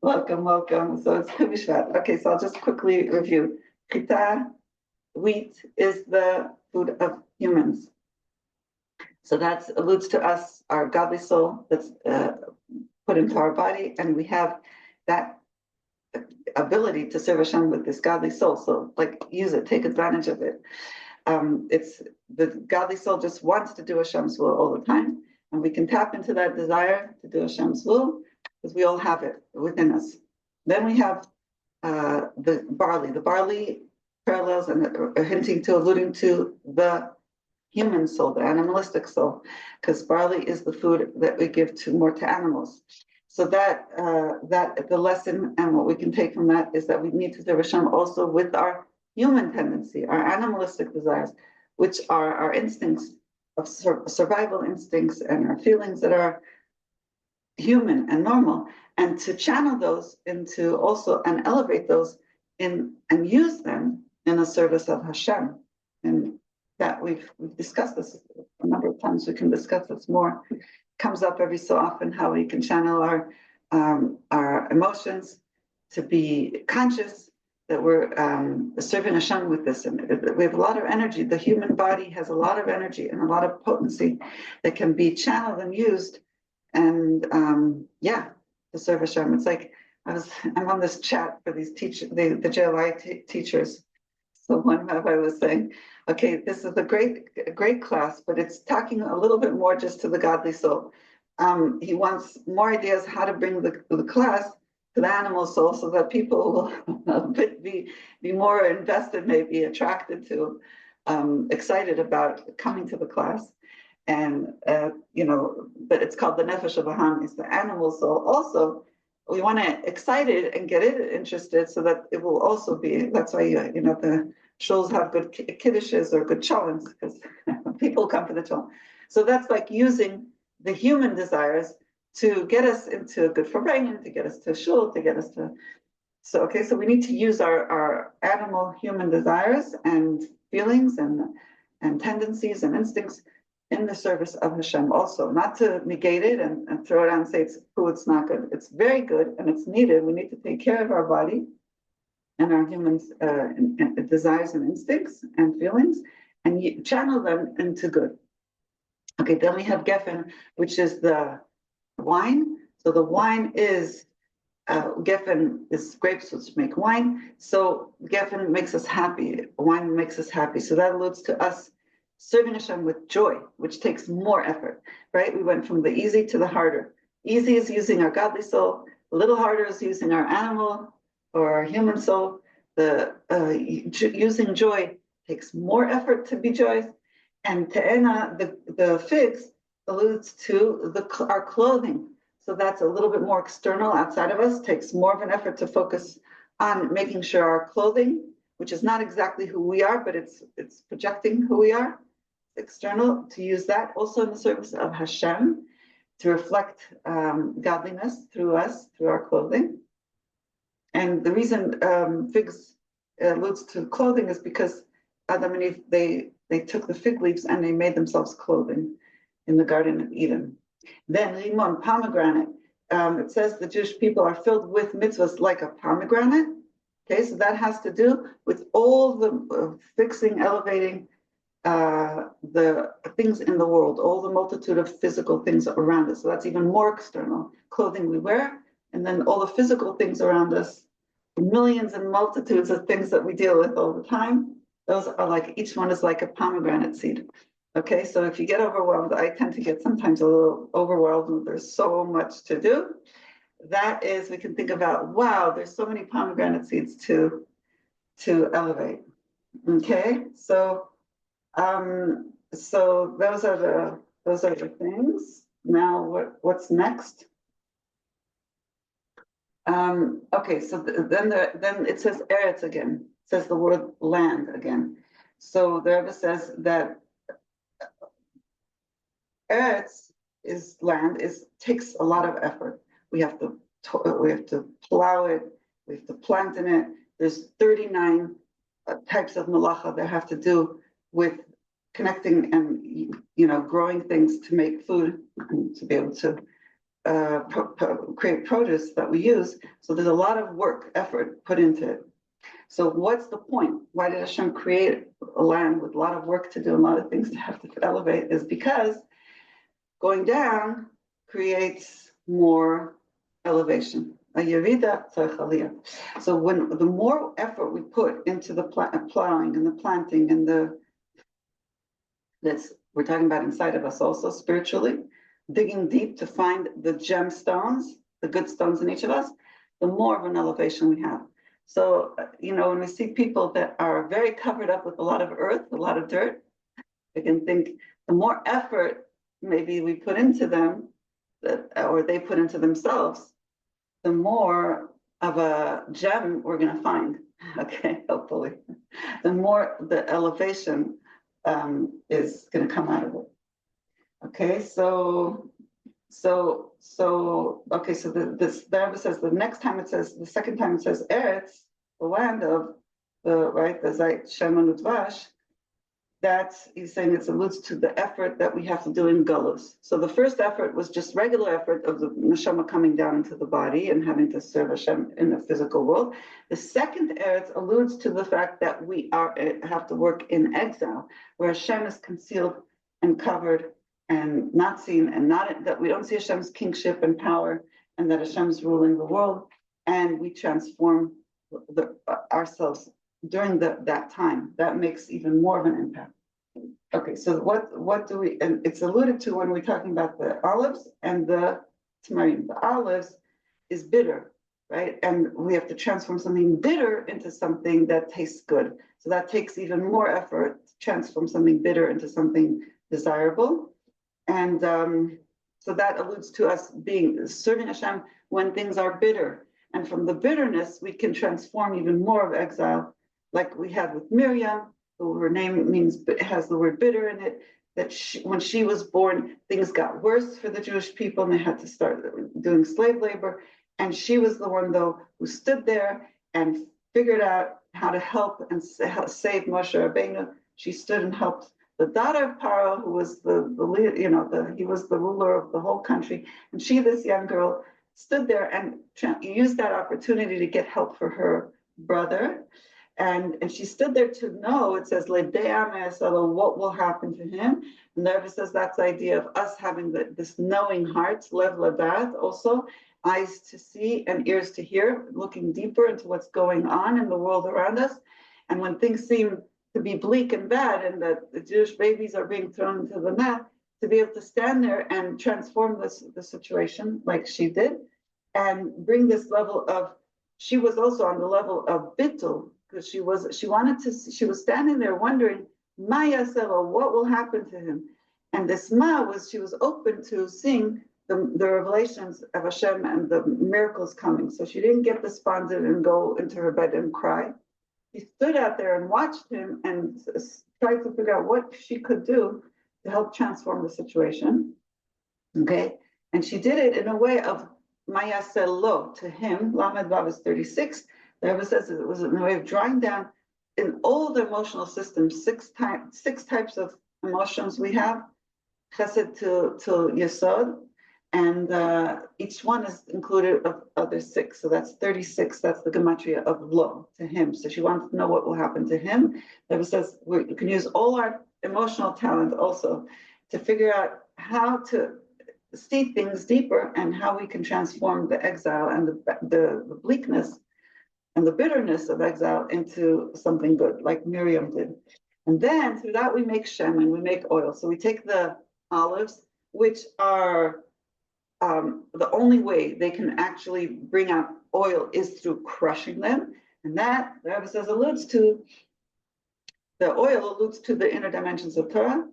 Welcome, welcome. So it's Tu B'Shvat. Okay, so I'll just quickly review. Chita, wheat, is the food of humans. So that alludes to us, our godly soul that's put into our body, and we have that ability to serve Hashem with this godly soul. So, like, use it, take advantage of it. It's the godly soul just wants to do Hashem's will all the time, and we can tap into that desire to do Hashem's will because we all have it within us. Then we have the barley. The barley parallels and hinting to, alluding to the human soul, the animalistic soul, because barley is the food that we give more to animals. So that the lesson and what we can take from that is that we need to serve Hashem also with our human tendency, our animalistic desires, which are our instincts of survival instincts and our feelings that are human and normal, and to channel those into also and elevate those in and use them in the service of Hashem. And that we've discussed this a number of times. We can discuss this more. It comes up every so often how we can channel our emotions to be conscious that we're serving Hashem with this. And we have a lot of energy. The human body has a lot of energy and a lot of potency that can be channeled and used. And to serve Hashem. It's like I'm on this chat for these teachers, the JLI teachers. So one rabbi was saying, okay, this is a great class, but it's talking a little bit more just to the godly soul. He wants more ideas how to bring the class to the animal soul so that people will be more invested, maybe attracted to, excited about coming to the class. And, but it's called the Nefesh of Baham, it's the animal soul. Also, we want to excite it and get it interested so that it will also be, that's why, the shuls have good kiddushes or good cholents, because people come for the cholent. So that's like using the human desires to get us into good farbrengen, to get us to shul, to get us to, so we need to use our animal human desires and feelings and tendencies and instincts in the service of Hashem also, not to negate it and throw it out and say it's not good. It's very good and it's needed. We need to take care of our body and our humans' desires and instincts and feelings and channel them into good. Okay, then we have Geffen, which is the wine. So the wine is, Geffen is grapes which make wine. So Geffen makes us happy. Wine makes us happy. So that alludes to us serving Hashem with joy, which takes more effort, right? We went from the easy to the harder. Easy is using our godly soul. A little harder is using our animal or our human soul. Using joy takes more effort to be joyous. And te'ena, the figs, alludes to our clothing. So that's a little bit more external outside of us, takes more of an effort to focus on making sure our clothing, which is not exactly who we are, but it's projecting who we are, external, to use that also in the service of Hashem, to reflect godliness through us, through our clothing. And the reason figs alludes to clothing is because Adam and Eve, they took the fig leaves and they made themselves clothing in the Garden of Eden. Then limon, pomegranate, it says the Jewish people are filled with mitzvahs like a pomegranate. Okay, so that has to do with all the fixing, elevating the things in the world, all the multitude of physical things around us. So that's even more external. Clothing we wear, and then all the physical things around us, millions and multitudes of things that we deal with all the time. Those are like, each one is like a pomegranate seed. Okay, so if you get overwhelmed, I tend to get sometimes a little overwhelmed. There's so much to do. That is, we can think about, wow, there's so many pomegranate seeds to elevate. Okay, so those are the things. Now, what's next? Okay, so then it says eretz again. It says the word land again. So the Rebbe says that eretz is land, takes a lot of effort. We have to plow it. We have to plant in it. There's 39 types of malacha that have to do with connecting and growing things to make food and to be able to create produce that we use. So there's a lot of work, effort put into it. So what's the point? Why did Hashem create a land with a lot of work to do, a lot of things to have to elevate? Is because going down creates more elevation. So when the more effort we put into the plowing and the planting and we're talking about inside of us also spiritually, digging deep to find the gemstones, the good stones in each of us, the more of an elevation we have. So, when we see people that are very covered up with a lot of earth, a lot of dirt, we can think the more effort maybe we put into them, or they put into themselves, the more of a gem we're going to find. Okay, hopefully. The more the elevation is going to come out of it. Okay, so the Rebbe says the second time it says Eretz, the land of the Zayt, Shem, and Udvash. That's, he's saying, it alludes to the effort that we have to do in Galus. So the first effort was just regular effort of the neshama coming down into the body and having to serve Hashem in the physical world. The second Eretz alludes to the fact that we have to work in exile, where Hashem is concealed and covered and not seen, and that we don't see Hashem's kingship and power, and that Hashem's ruling the world, and we transform ourselves during that time. That makes even more of an impact. Okay, so what do we, and it's alluded to when we're talking about the olives and the tamarim. The olives is bitter, right? And we have to transform something bitter into something that tastes good. So that takes even more effort to transform something bitter into something desirable. And so that alludes to us serving Hashem when things are bitter. And from the bitterness, we can transform even more of exile, like we had with Miriam, who her name has the word bitter in it, that when she was born, things got worse for the Jewish people and they had to start doing slave labor. And she was the one, though, who stood there and figured out how to help and save Moshe Rabbeinu. She stood and helped the daughter of Paro, who was he was the ruler of the whole country. And she, this young girl, stood there and used that opportunity to get help for her brother. And she stood there to know, it says, what will happen to him. And the Rebbe says that's the idea of us having this knowing heart, lev ladat, also, eyes to see and ears to hear, looking deeper into what's going on in the world around us. And when things seem to be bleak and bad, and that the Jewish babies are being thrown into the net, to be able to stand there and transform the situation like she did, and bring this level of, she was also on the level of bittul, because she was standing there wondering, Maya Selo, what will happen to him? And this she was open to seeing the revelations of Hashem and the miracles coming. So she didn't get despondent and go into her bed and cry. She stood out there and watched him and tried to figure out what she could do to help transform the situation. Okay, and she did it in a way of Maya Selo, to him. Lamed Vav is 36. The Rebbe says it was in a way of drawing down in all the emotional systems, six types of emotions we have, chesed to yesod, and each one is included of other 6. So that's 36. That's the gematria of lo, to him. So she wanted to know what will happen to him. The Rebbe says we can use all our emotional talent also to figure out how to see things deeper and how we can transform the exile and the bleakness and the bitterness of exile into something good, like Miriam did. And then through that we make shem and we make oil. So we take the olives, which are the only way they can actually bring out oil is through crushing them. And that, the Rebbe says, the oil alludes to the inner dimensions of Torah.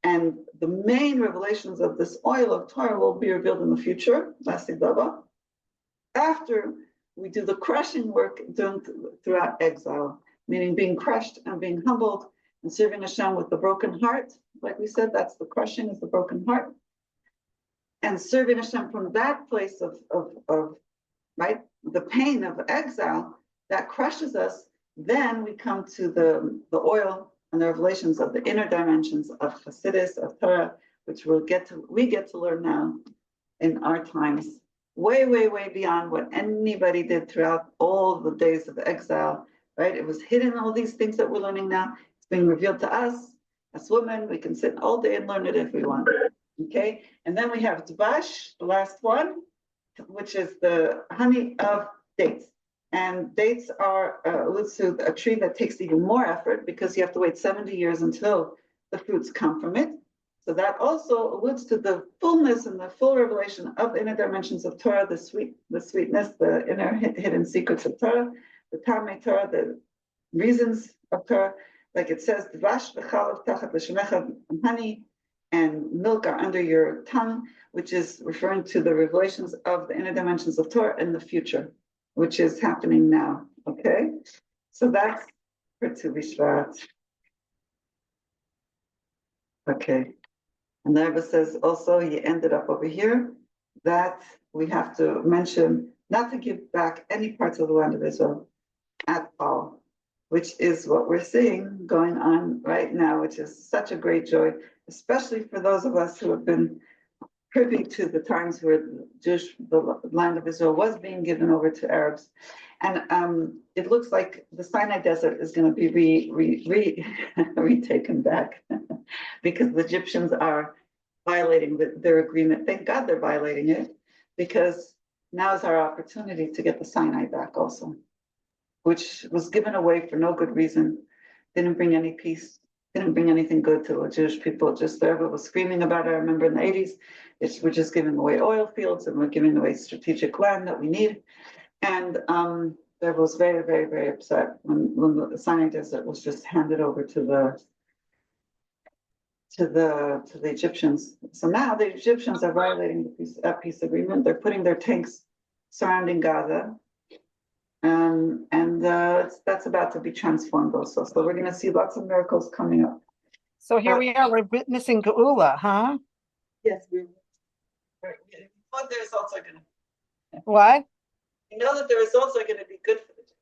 And the main revelations of this oil of Torah will be revealed in the future, lasting Dava, after we do the crushing work throughout exile, meaning being crushed and being humbled and serving Hashem with the broken heart. Like we said, that's the crushing, is the broken heart. And serving Hashem from that place of the pain of exile that crushes us, then we come to the oil and the revelations of the inner dimensions of Hasidus, of Torah, which we get to learn now in our times, way, way, way beyond what anybody did throughout all the days of exile, right? It was hidden, all these things that we're learning now. It's being revealed to us as women. We can sit all day and learn it if we want. Okay, and then we have Dvash, the last one, which is the honey of dates. And dates are a tree that takes even more effort because you have to wait 70 years until the fruits come from it. So that also alludes to the fullness and the full revelation of the inner dimensions of Torah, the sweetness, the inner hidden secrets of Torah, the Tamei Torah, the reasons of Torah. Like it says, Dvash v'chalav tachat l'shemecha, honey and milk are under your tongue, which is referring to the revelations of the inner dimensions of Torah in the future, which is happening now. Okay, so that's for Tu B'Shvat. Okay, and the Rebbe says also, you ended up over here, that we have to mention not to give back any parts of the land of Israel at all, which is what we're seeing going on right now, which is such a great joy, especially for those of us who have been privy to the times where the land of Israel was being given over to Arabs. And it looks like the Sinai Desert is going to be retaken back because the Egyptians are violating their agreement. Thank God they're violating it, because now is our opportunity to get the Sinai back also, which was given away for no good reason, didn't bring any peace, didn't bring anything good to the Jewish people. Just the Rebbe was screaming about it. I remember in the 80s, we're just giving away oil fields and we're giving away strategic land that we need. And the Rebbe was very, very, very upset when the Sinai Desert was just handed over to the Egyptians. So now the Egyptians are violating the peace agreement. They're putting their tanks surrounding Gaza. And that's about to be transformed also. So we're going to see lots of miracles coming up. So here we are, we're witnessing Geula, huh? Yes, but the results are going to. What? You know that the results are going to be good for the Jews.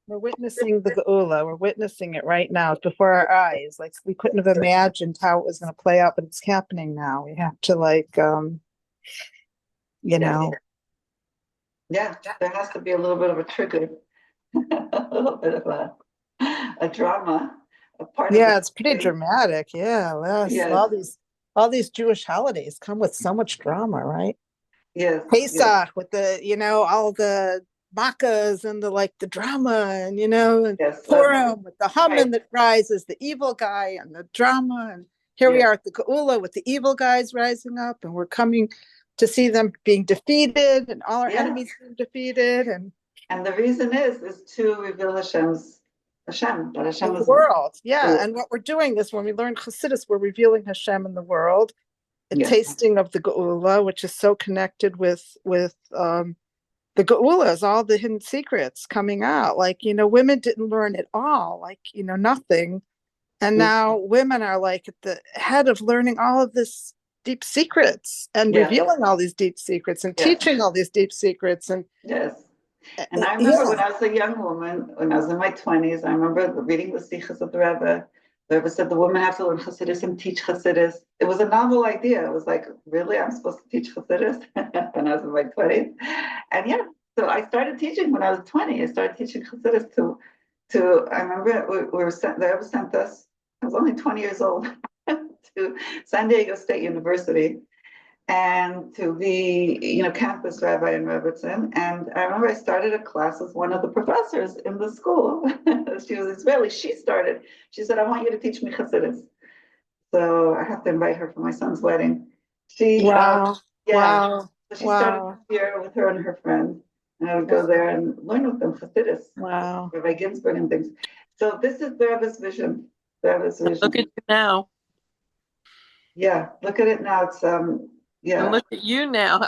We're witnessing the Geula. We're witnessing it right now before our eyes. Like, we couldn't have imagined how it was going to play out, but it's happening now. We have to Yeah, there has to be a little bit of a trigger, a little bit of a drama, a part. Yeah, it's pretty dramatic. Yeah, yes. all these Jewish holidays come with so much drama, right? Yes. Pesach with all the makkahs and the drama and and Purim with the Haman that rises, the evil guy and the drama, and here we are at the Geula with the evil guys rising up, and we're coming to see them being defeated and all our enemies being defeated, and the reason is to reveal Hashem, that Hashem is the world. And what we're doing is when we learn Chassidus, we're revealing Hashem in the world, a tasting of the Geula, which is so connected with the Geulas, all the hidden secrets coming out. Women didn't learn it all, nothing, and now women are at the head of learning all of this deep secrets and revealing all these deep secrets and teaching all these deep secrets. And and I remember when I was a young woman, when I was in my 20s, I remember reading the Sichos of the Rebbe. The Rebbe said the women have to learn Chassidus and teach Chassidus. It was a novel idea. It was like, really, I'm supposed to teach Chassidus when I was in my 20s? And so I started teaching when I was 20. I started teaching Chassidus to I remember we were sent, the Rebbe sent us, I was only 20 years old, to San Diego State University and to be, campus rabbi in Rebbetzin. And I remember I started a class with one of the professors in the school. She was Israeli. She said, I want you to teach me Chassidus. So I have to invite her for my son's wedding. So she started here with her and her friend. And I would go there and learn with them Chassidus. Rabbi Ginsburg and things. So this is the Rebbe's vision. Look at you now. Yeah, look at it now. It's And look at you now.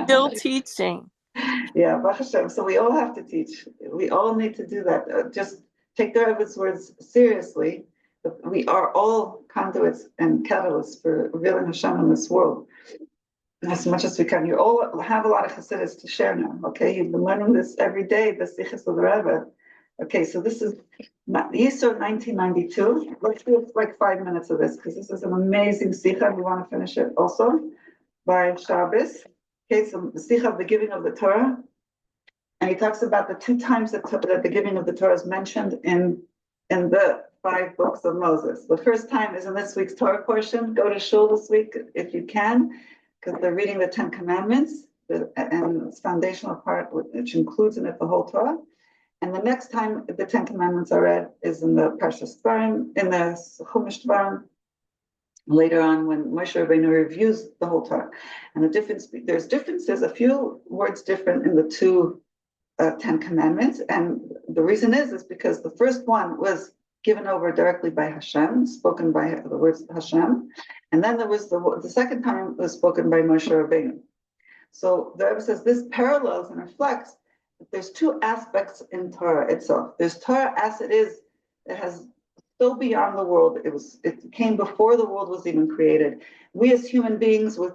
Still teaching. Yeah, Baruch Hashem. So we all have to teach. We all need to do that. Just take the Rebbe's words seriously. We are all conduits and catalysts for revealing Hashem in this world as much as we can. You all have a lot of Chassidus to share now. Okay, you've been learning this every day, the Sichos of the Rebbe. Okay, so this is Yisro 1992. Let's do like 5 minutes of this because this is an amazing sikha. We want to finish it also by Shabbos. Okay, so the sikha of the giving of the Torah. And he talks about the 2 times that the giving of the Torah is mentioned in the 5 books of Moses. The first time is in this week's Torah portion. Go to shul this week if you can, because they're reading the 10 Commandments, and it's foundational part, which includes in it the whole Torah. And the next time the 10 Commandments are read is in the Parshas Dvarim, in the Chumash Dvarim, later on when Moshe Rabbeinu reviews the whole Torah. And there's differences, a few words different in the 2 10 Commandments, and the reason is because the first one was given over directly by Hashem, spoken by the words Hashem, and then there was the second time was spoken by Moshe Rabbeinu. So the Rebbe says this parallels and reflects that there's 2 aspects in Torah itself. There's Torah as it is, it has so beyond the world. It came before the world was even created. We as human beings with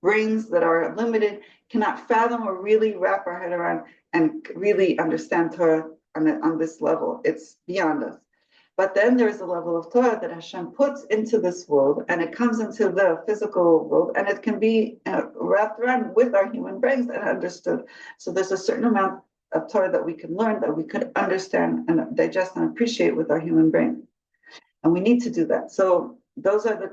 brains that are limited cannot fathom or really wrap our head around and really understand Torah on this level. It's beyond us. But then there's a level of Torah that Hashem puts into this world, and it comes into the physical world, and it can be wrapped around with our human brains and understood. So there's a certain amount of Torah that we can learn, that we could understand and digest and appreciate with our human brain. And we need to do that. So those are the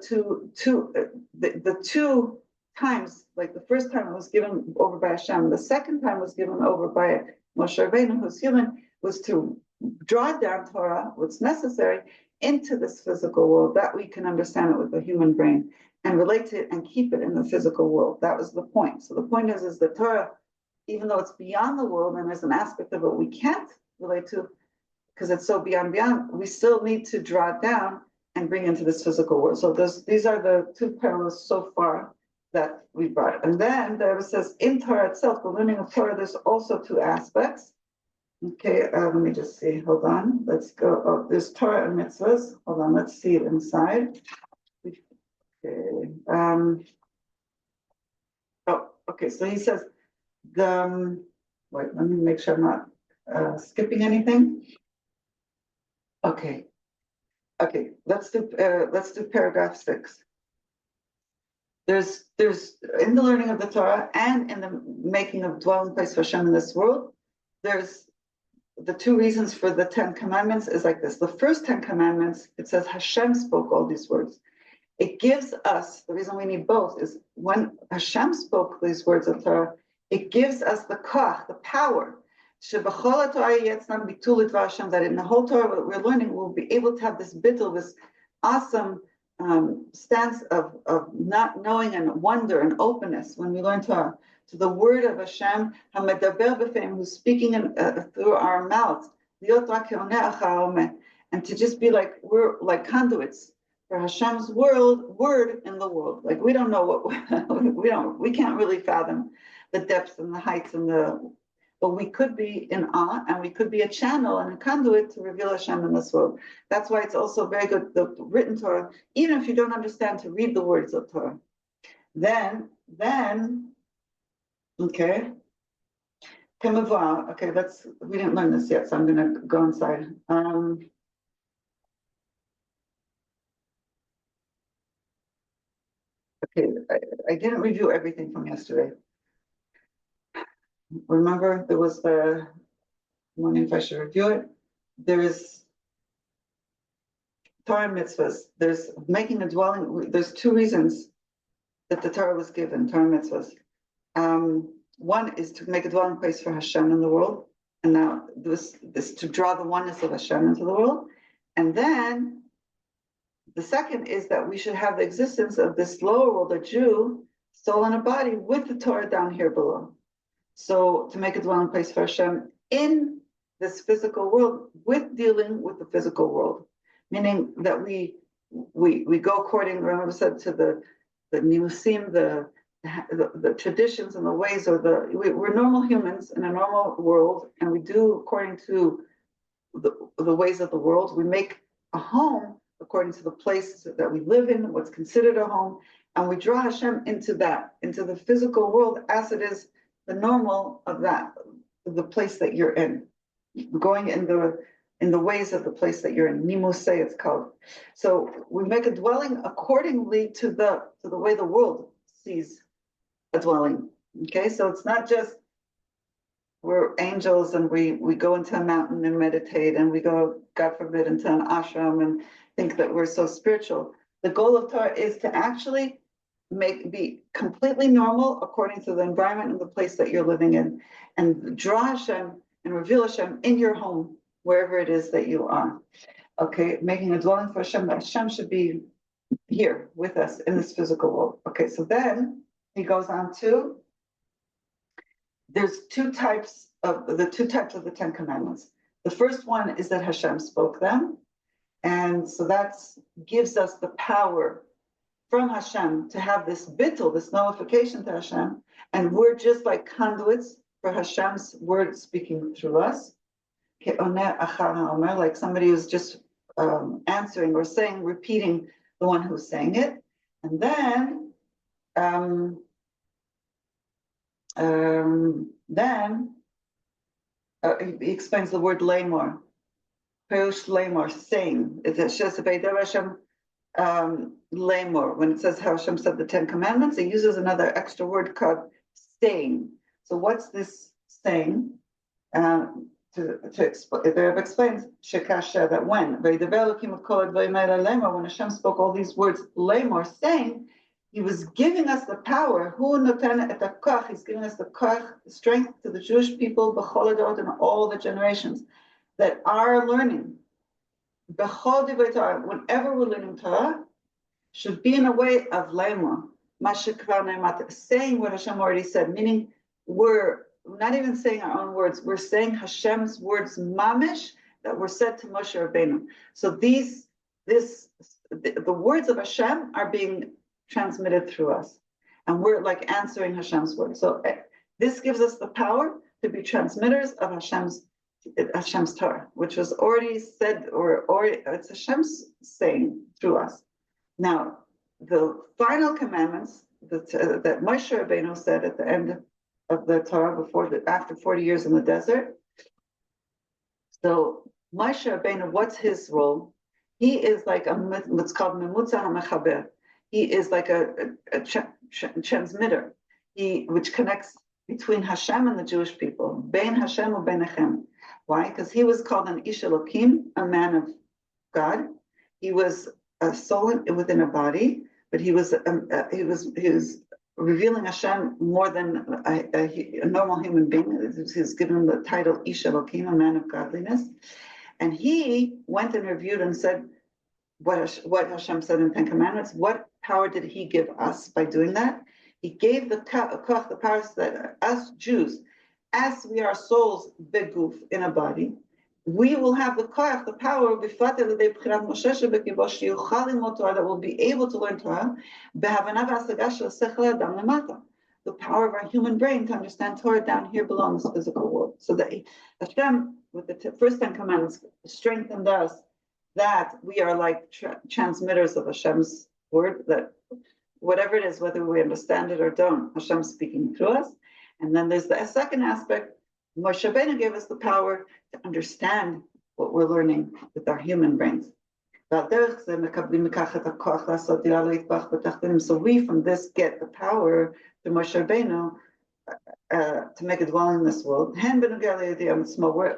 two times, like the first time it was given over by Hashem, the second time was given over by Moshe Rabbeinu, who's human, was to draw down Torah, what's necessary, into this physical world, that we can understand it with the human brain and relate to it and keep it in the physical world. That was the point. So the point is the Torah, even though it's beyond the world and there's an aspect of it we can't relate to because it's so beyond, we still need to draw it down and bring into this physical world. So these are the 2 parallels so far that we brought. And then the Rebbe says in Torah itself, the learning of Torah, there's also 2 aspects. Okay, let me just see, hold on, let's go. Oh, there's Torah and mitzvahs. Hold on, let's see it inside. Okay, okay, so he says, wait, let me make sure I'm not skipping anything. Okay, let's do paragraph 6. There's in the learning of the Torah and in the making of dwelling place for Hashem in this world, there's the 2 reasons for the 10 Commandments is like this. The first 10 Commandments, it says Hashem spoke all these words. It gives us, the reason we need both is when Hashem spoke these words of Torah, it gives us the koach, the power, that in the whole Torah what we're learning, we'll be able to have this bittul, this awesome stance of not knowing and wonder and openness when we learn Torah. To the word of Hashem, who's speaking through our mouths, and to just be like, we're like conduits for Hashem's word in the world. Like we don't know what we can't really fathom the depths and the heights but we could be in awe and we could be a channel and a conduit to reveal Hashem in this world. That's why it's also very good, the written Torah, even if you don't understand to read the words of Torah. Then, okay. Okay, we didn't learn this yet, so I'm going to go inside. Okay, I didn't review everything from yesterday. Remember, there was I'm wondering if I should review it. There is Torah mitzvahs. There's making a dwelling. There's 2 reasons that the Torah was given, Torah mitzvahs. One is to make a dwelling place for Hashem in the world. And now this to draw the oneness of Hashem into the world. And then the second is that we should have the existence of this lower world, a Jew, soul and a body, with the Torah down here below. So to make a dwelling place for Hashem in this physical world with dealing with the physical world, meaning that we go according, remember said, to the nimusim, the traditions and the ways of we're normal humans in a normal world, and we do according to the ways of the world. We make a home according to the place that we live in, what's considered a home, and we draw Hashem into the physical world as it is the normal of that, the place that you're in. going in the ways of the place that you're in. Nimuse, it's called. So we make a dwelling accordingly to the way the world sees a dwelling. Okay, so it's not just we're angels and we go into a mountain and meditate, and we go, God forbid, into an ashram and think that we're so spiritual. The goal of Torah is to actually be completely normal according to the environment and the place that you're living in, and draw Hashem and reveal Hashem in your home, wherever it is that you are. Okay, making a dwelling for Hashem. Hashem should be here with us in this physical world. Okay, so then he goes on to, there's two types of the Ten Commandments. The first one is that Hashem spoke them, and so that gives us the power from Hashem to have this bittul, this nullification to Hashem, and we're just like conduits for Hashem's word speaking through us. Like somebody who's just answering or saying, repeating the one who's saying it. And then he explains the word lemor. Perush lemor, saying. It's Hashem lemor. When it says how Hashem said the Ten Commandments, it uses another extra word called saying. So what's this saying? To explain, the Rebbe explains shekasha, that when Hashem spoke all these words lemor, saying, he was giving us the power. He's giving us the koch, the strength to the Jewish people, b'chol in all the generations that are learning. Whenever we're learning Torah, should be in a way of lemor, saying what Hashem already said. Meaning, we're not even saying our own words. We're saying Hashem's words, mamish, that were said to Moshe Rabbeinu. So the words of Hashem are being transmitted through us, and we're like answering Hashem's word. So this gives us the power to be transmitters of Hashem's Torah, which was already said, or it's Hashem's saying through us. Now, the final commandments that Moshe Rabbeinu said at the end of the Torah, after 40 years in the desert. So Moshe Rabbeinu, what's his role? He is like what's called memutza hamechaber. He is like a transmitter, which connects between Hashem and the Jewish people. Bein Hashem or bein Echem. Why? Because he was called an ish Elokim, a man of God. He was a soul within a body, but he was revealing Hashem more than a normal human being. He's given the title ish Elokim, a man of godliness. And he went and reviewed and said what Hashem said in Ten Commandments. What power did he give us by doing that? He gave the power that us Jews, as we are souls beguf, in a body, we will have the power that will be able to learn Torah, the power of our human brain to understand Torah down here below in this physical world. So that Hashem, with the first 10 commandments, strengthened us that we are like transmitters of Hashem's word, that whatever it is, whether we understand it or don't, Hashem's speaking through us. And then there's the second aspect. Moshe Rabbeinu gave us the power to understand what we're learning with our human brains. So we from this get the power to Moshe Rabbeinu to make a dwelling in this world.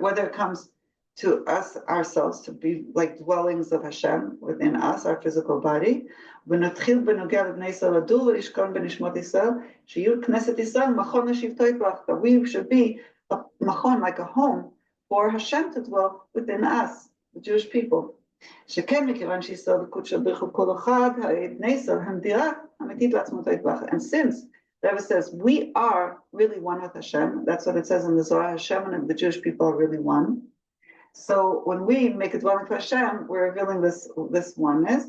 Whether it comes to us ourselves, to be like dwellings of Hashem within us, our physical body. That we should be a machon, like a home for Hashem to dwell within us, the Jewish people. And since the Rebbe says we are really one with Hashem, that's what it says in the Zohar, Hashem and the Jewish people are really one. So when we make a dwelling for Hashem, we're revealing this oneness,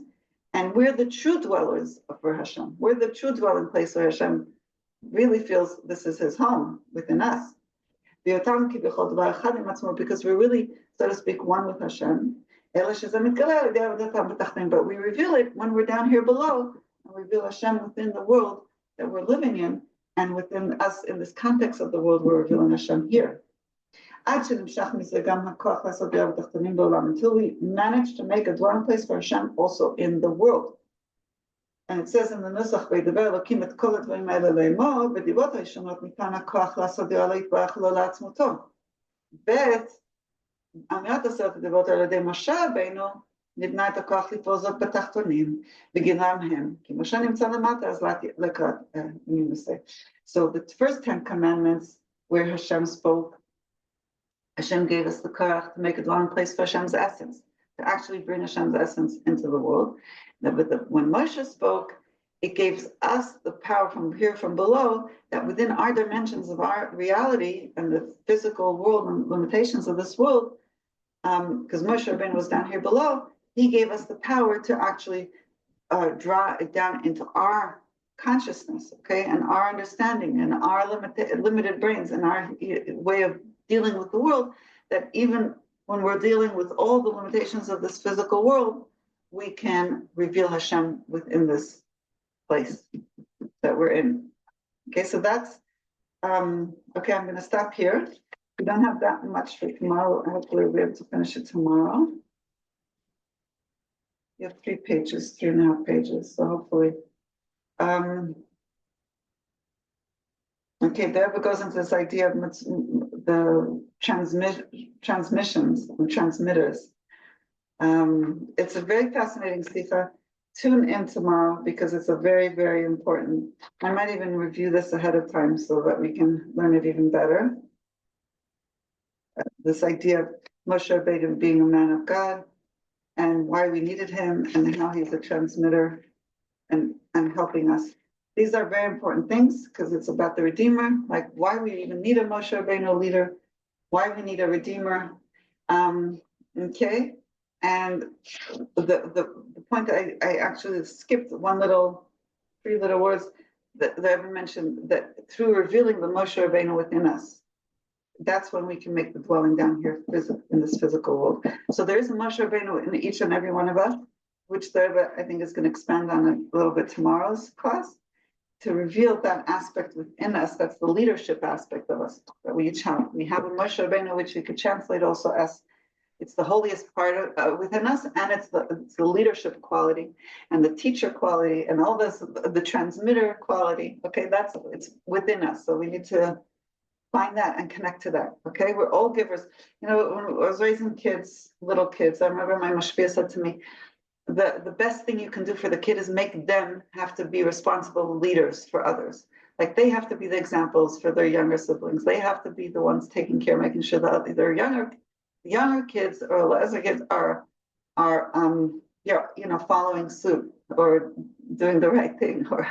and we're the true dwellers for Hashem. We're the true dwelling place where Hashem really feels this is his home within us. Because we're really, so to speak, one with Hashem. But we reveal it when we're down here below, and reveal Hashem within the world that we're living in, and within us, in this context of the world, we're revealing Hashem here. until we manage to make a dwelling place for Hashem also in the world. And it says in the Nusach, but נבנה את הכוח לפעול זאת בתחתונים, בגינם הם, כי משה נמצא למטה, אז לקראת, So the first 10 commandments where Hashem spoke, Hashem gave us the koach to make a dwelling place for Hashem's essence, to actually bring Hashem's essence into the world. But when Moshe spoke, it gives us the power from here, from below, that within our dimensions of our reality and the physical world and limitations of this world, because Moshe Rabbeinu was down here below, he gave us the power to actually draw it down into our consciousness, okay, and our understanding and our limited brains and our way of dealing with the world, that even when we're dealing with all the limitations of this physical world, we can reveal Hashem within this place that we're in. Okay, so that's, okay, I'm going to stop here. We don't have that much for tomorrow. Hopefully we'll be able to finish it tomorrow. You have 3 pages, 3.5 pages, so hopefully. Okay, the Rebbe goes into this idea of the transmissions and transmitters. It's a very fascinating sikha. Tune in tomorrow because it's a very, very important. I might even review this ahead of time so that we can learn it even better. This idea of Moshe Rabbeinu being a man of God and why we needed him and how he's a transmitter and helping us. These are very important things because it's about the Redeemer, like why we even need a Moshe Rabbeinu leader, why we need a Redeemer. Okay, and the point that I actually skipped 3 little words that I ever mentioned, that through revealing the Moshe Rabbeinu within us, that's when we can make the dwelling down here in this physical world. So there is a Moshe Rabbeinu in each and every one of us, which the Rebbe, I think, is going to expand on a little bit tomorrow's class, to reveal that aspect within us. That's the leadership aspect of us that we each have. We have a Moshe Rabbeinu, which we could translate also as it's the holiest part of, within us, and it's the leadership quality and the teacher quality and all this, the transmitter quality. Okay, it's within us. So we need to find that and connect to that. Okay, we're all givers. You know, when I was raising little kids, I remember my mashpia said to me, the best thing you can do for the kid is make them have to be responsible leaders for others. Like they have to be the examples for their younger siblings. They have to be the ones taking care, making sure that their younger kids or lesser kids are following suit or doing the right thing. Or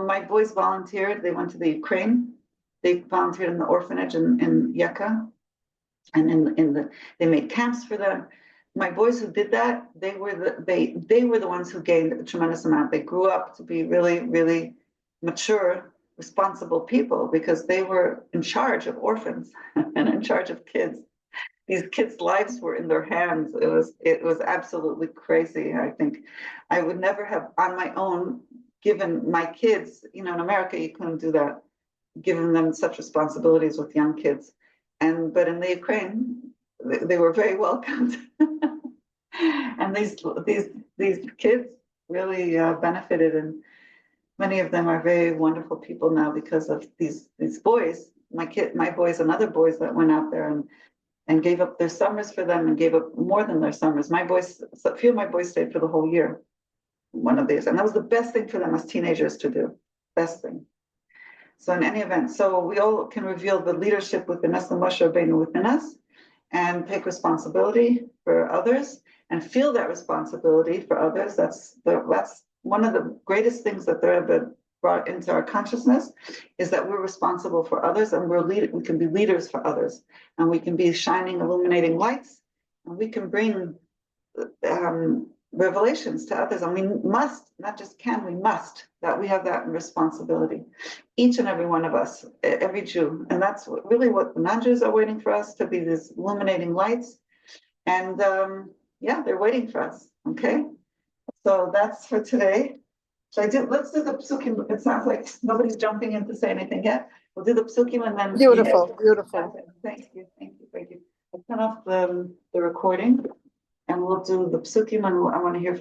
my boys volunteered. They went to the Ukraine. They volunteered in the orphanage in Yeka, and they made camps for them. My boys who did that, they were the ones who gained a tremendous amount. They grew up to be really, really mature, responsible people because they were in charge of orphans and in charge of kids. These kids' lives were in their hands. It was absolutely crazy. I think I would never have on my own given my kids, in America you couldn't do that, given them such responsibilities with young kids. But in the Ukraine, they were very welcomed. And these kids really benefited, and many of them are very wonderful people now because of these boys, my boys and other boys that went out there and gave up their summers for them and gave up more than their summers. A few of my boys stayed for the whole year, one of these, and that was the best thing for them as teenagers to do, best thing. So in any event, so we all can reveal the leadership within us, the Moshe Rabbeinu within us, and take responsibility for others and feel that responsibility for others. That's one of the greatest things that the Rebbe brought into our consciousness, is that we're responsible for others and we can be leaders for others, and we can be shining, illuminating lights, and we can bring revelations to others. And we must, not just can, we must, that we have that responsibility. Each and every one of us, every Jew. And that's really what the non-Jews are waiting for us, to be these illuminating lights. And they're waiting for us. Okay. So that's for today. let's do the psukim. It sounds like nobody's jumping in to say anything yet. We'll do the psukim and then. Beautiful, beautiful. Thank you. I'll turn off the recording and we'll do the psukim and I want to hear